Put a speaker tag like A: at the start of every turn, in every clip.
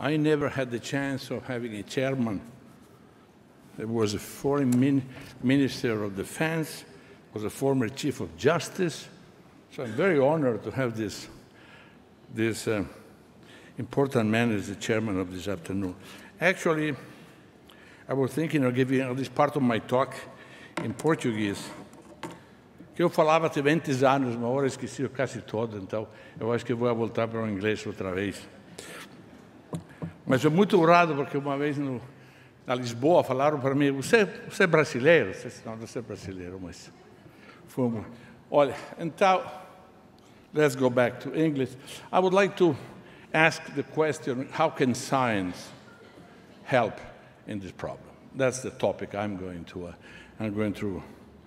A: I never had the chance of having a chairman. There was a foreign minister of defense, was a former chief of justice. So I'm very honored to have this important man as the chairman of this afternoon. Actually, I was thinking of giving this part of my talk in Portuguese, que eu falava até 20 anos, mas agora esqueci quase todo, então eu acho que vou voltar para o inglês outra vez. Mas é muito honrado, porque uma vez na Lisboa falaram para mim, você é brasileiro? Eu disse, não sou brasileiro, mas fomos. Olha, então, let's go back to English. I would like to ask the question, how can science help in this problem? That's the topic I'm going to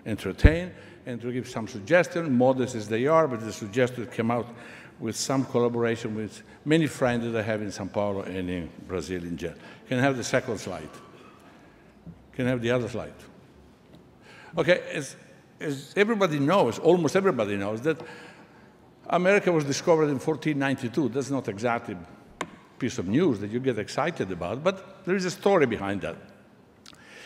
A: entertain and to give some suggestions, modest as they are, but the suggestions came out with some collaboration with many friends that I have in São Paulo and in Brazil in general. Can I have the second slide? Can I have the other slide? Okay, as everybody knows, almost everybody knows, that America was discovered in 1492. That's not exactly a piece of news that you get excited about, but there is a story behind that.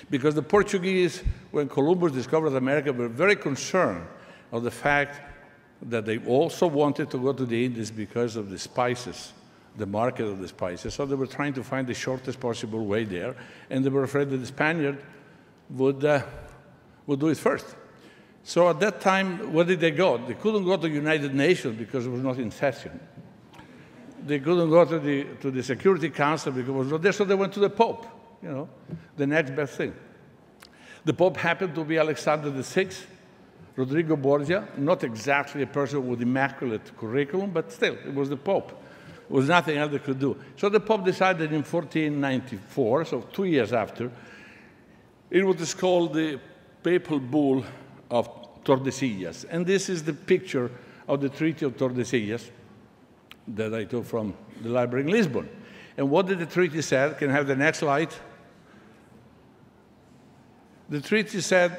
A: Because the Portuguese, when Columbus discovered America, were very concerned of the fact that they also wanted to go to the Indies because of the spices, the market of the spices. So they were trying to find the shortest possible way there, and they were afraid that the Spaniard would do it first. So at that time, where did they go? They couldn't go to the United Nations because it was not in session. They couldn't go to the Security Council because it was not there, so they went to the Pope, you know, the next best thing. The Pope happened to be Alexander VI, Rodrigo Borgia, not exactly a person with immaculate curriculum, but still, it was the Pope. There was nothing else they could do. So the Pope decided in 1494, so 2 years after, it was called the Papal Bull of Tordesillas. And this is the picture of the Treaty of Tordesillas that I took from the library in Lisbon. And what did the treaty say? Can I have the next slide? The treaty said,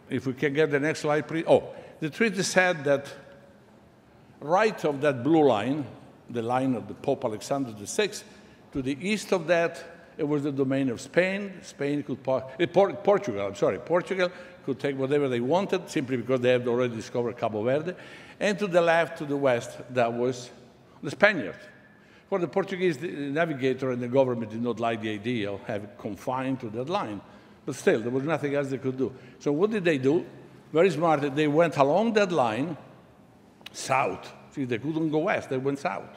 A: if we can get the next slide, please. Oh, the treaty said that right of that blue line, the line of the Pope Alexander VI, to the east of that, it was the domain of Spain. Portugal could take whatever they wanted, simply because they had already discovered Cabo Verde. And to the left, to the west, that was the Spaniards. For the Portuguese navigator and the government did not like the idea of having confined to that line. But still, there was nothing else they could do. So what did they do? Very smart. They went along that line, south. See, they couldn't go west. They went south.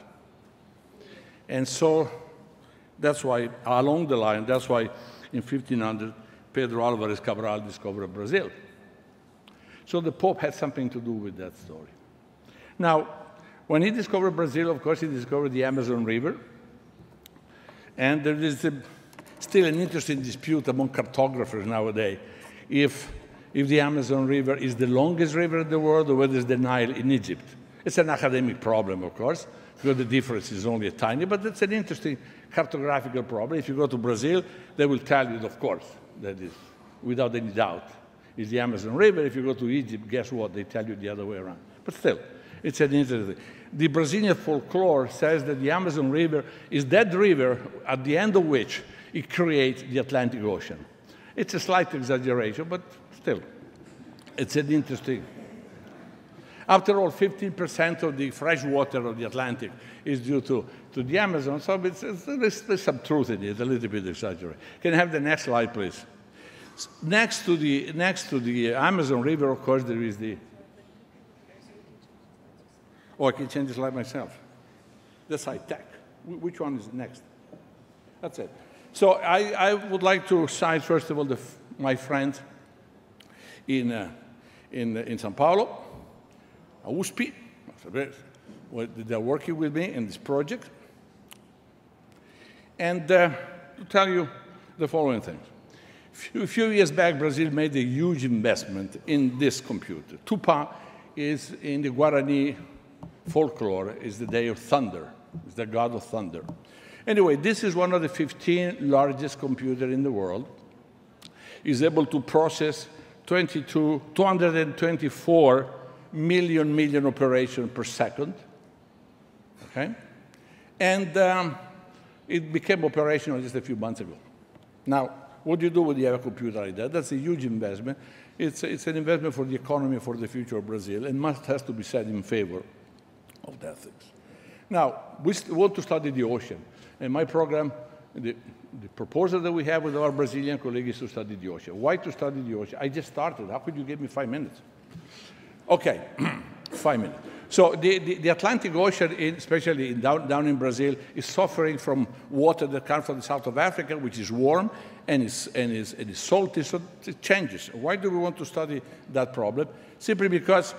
A: And so that's why, along the line, that's why in 1500, Pedro Álvares Cabral discovered Brazil. So the Pope had something to do with that story. Now, when he discovered Brazil, of course, he discovered the Amazon River. And there is still an interesting dispute among cartographers nowadays if the Amazon River is the longest river in the world or whether it's the Nile in Egypt. It's an academic problem, of course, because the difference is only a tiny, but it's an interesting cartographical problem. If you go to Brazil, they will tell you, of course, that is, without any doubt, is the Amazon River. If you go to Egypt, guess what? They tell you the other way around. But still, it's an interesting thing. The Brazilian folklore says that the Amazon River is that river at the end of which it creates the Atlantic Ocean. It's a slight exaggeration, but still, it's an interesting. After all, 15% of the fresh water of the Atlantic is due to the Amazon, so there's some truth in it, a little bit exaggerated. Can I have the next slide, please? Next to the Amazon River, of course, there is the. Oh, I can change the slide myself. That's high tech. Which one is next? That's it. So I would like to cite, first of all, my friend in São Paulo, USP. They're working with me in this project. And to tell you the following things. A few years back, Brazil made a huge investment in this computer. Tupã is, in the Guarani folklore, is the day of thunder. It's the god of thunder. Anyway, this is one of the 15 largest computers in the world. It's able to process 224 million operations per second. Okay? And It became operational just a few months ago. Now, what do you do when you have a computer like that? That's a huge investment. It's an investment for the economy, for the future of Brazil, and has to be said in favor of that things. Now, we want to study the ocean. And my program, the proposal that we have with our Brazilian colleagues is to study the ocean. Why to study the ocean? I just started. How could you give me 5 minutes? Okay, 5 minutes. So the Atlantic Ocean, especially down in Brazil, is suffering from water that comes from the south of Africa, which is warm and is salty, so it changes. Why do we want to study that problem? Simply because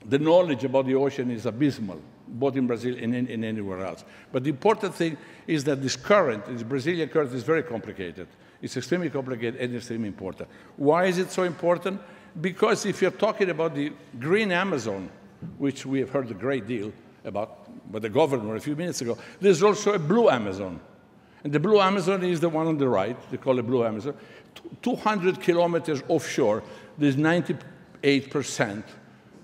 A: the knowledge about the ocean is abysmal, both in Brazil and anywhere else. But the important thing is that this current, this Brazilian current, is very complicated. It's extremely complicated and extremely important. Why is it so important? Because if you're talking about the green Amazon, which we have heard a great deal about by the governor a few minutes ago, there's also a blue Amazon. And the blue Amazon is the one on the right. They call it blue Amazon. 200 kilometers offshore, there's 98%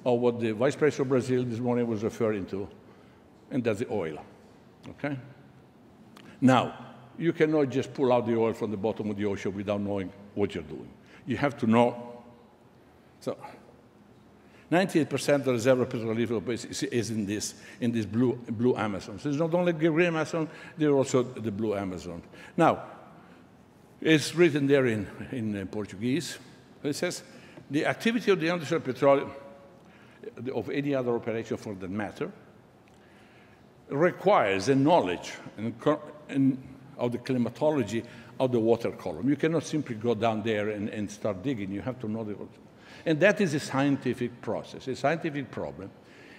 A: of what the Vice President of Brazil this morning was referring to, and that's the oil. Okay? Now, you cannot just pull out the oil from the bottom of the ocean without knowing what you're doing. You have to know. So 98% of the reservoir petroleum is in this blue Amazon. So it's not only the green Amazon, there's also the blue Amazon. Now, it's written there in Portuguese. It says, the activity of the onshore petroleum, of any other operation for that matter, requires a knowledge of the climatology of the water column. You cannot simply go down there and start digging. You have to know the water. And that is a scientific process, a scientific problem.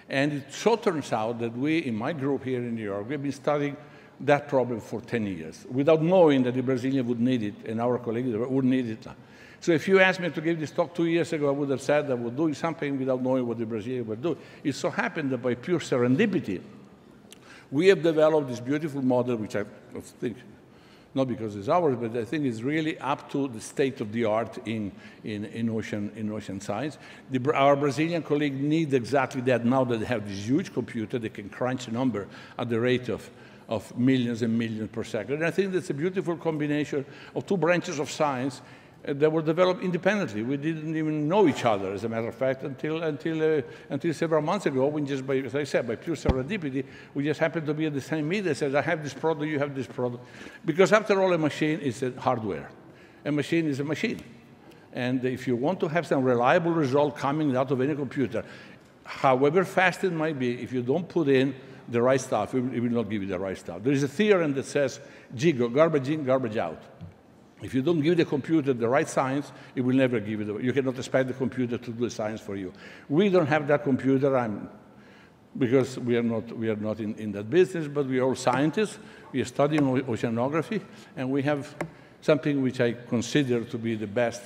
A: And it so turns out that we, in my group here in New York, we've been studying that problem for 10 years, without knowing that the Brazilians would need it, and our colleagues would need it. So if you asked me to give this talk 2 years ago, I would have said I was doing something without knowing what the Brazilians were doing. It so happened that by pure serendipity, we have developed this beautiful model, which I think, not because it's ours, but I think it's really up to the state of the art in ocean science. Our Brazilian colleagues need exactly that now that they have this huge computer. They can crunch a number at the rate of millions and millions per second. And I think that's a beautiful combination of two branches of science that were developed independently. We didn't even know each other, as a matter of fact, until several months ago, when just by, as I said, by pure serendipity, we just happened to be at the same meeting. Says, I have this product, you have this product. Because after all, a machine is a hardware. A machine is a machine. And if you want to have some reliable result coming out of any computer, however fast it might be, if you don't put in the right stuff, it will not give you the right stuff. There is a theorem that says, garbage in, garbage out. If you don't give the computer the right science, it will never give you you cannot expect the computer to do the science for you. We don't have that computer because we are not in that business, but we are all scientists. We are studying oceanography, and we have something which I consider to be the best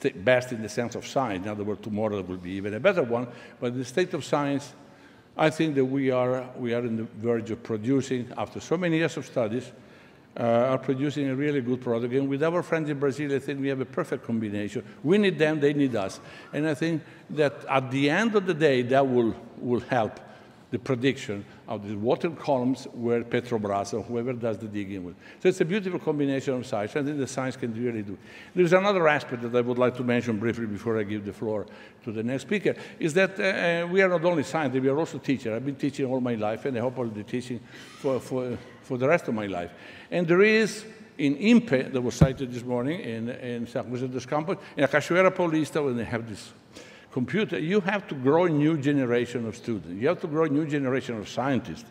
A: in the sense of science. In other words, tomorrow will be even a better one. But in the state of science, I think that we are on the verge of producing, after so many years of studies, are producing a really good product. And with our friends in Brazil, I think we have a perfect combination. We need them, they need us. And I think that at the end of the day, that will help the prediction of the water columns where Petrobras or whoever does the digging will. So it's a beautiful combination of science. I think the science can really do. There's another aspect that I would like to mention briefly before I give the floor to the next speaker, is that we are not only scientists, we are also teachers. I've been teaching all my life, and I hope I'll be teaching for the rest of my life. And there is, in INPE, that was cited this morning in San Jose dos Campos, in Cachoeira Paulista, when they have this computer, you have to grow a new generation of students. You have to grow a new generation of scientists.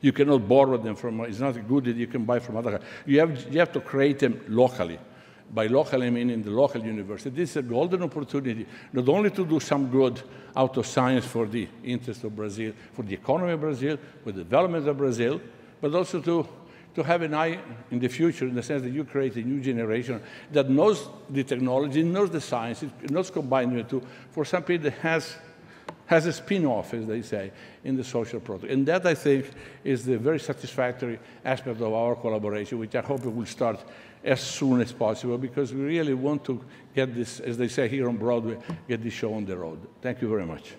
A: You cannot borrow them from, it's not good that you can buy from other. You have to create them locally. By local, I mean in the local university. This is a golden opportunity, not only to do some good out of science for the interest of Brazil, for the economy of Brazil, for the development of Brazil, but also to have an eye in the future, in the sense that you create a new generation that knows the technology, knows the science, it knows combining the two for something that has a spin-off, as they say, in the social product. And that, I think, is the very satisfactory aspect of our collaboration, which I hope it will start as soon as possible, because we really want to get this, as they say here on Broadway, get this show on the road. Thank you very much.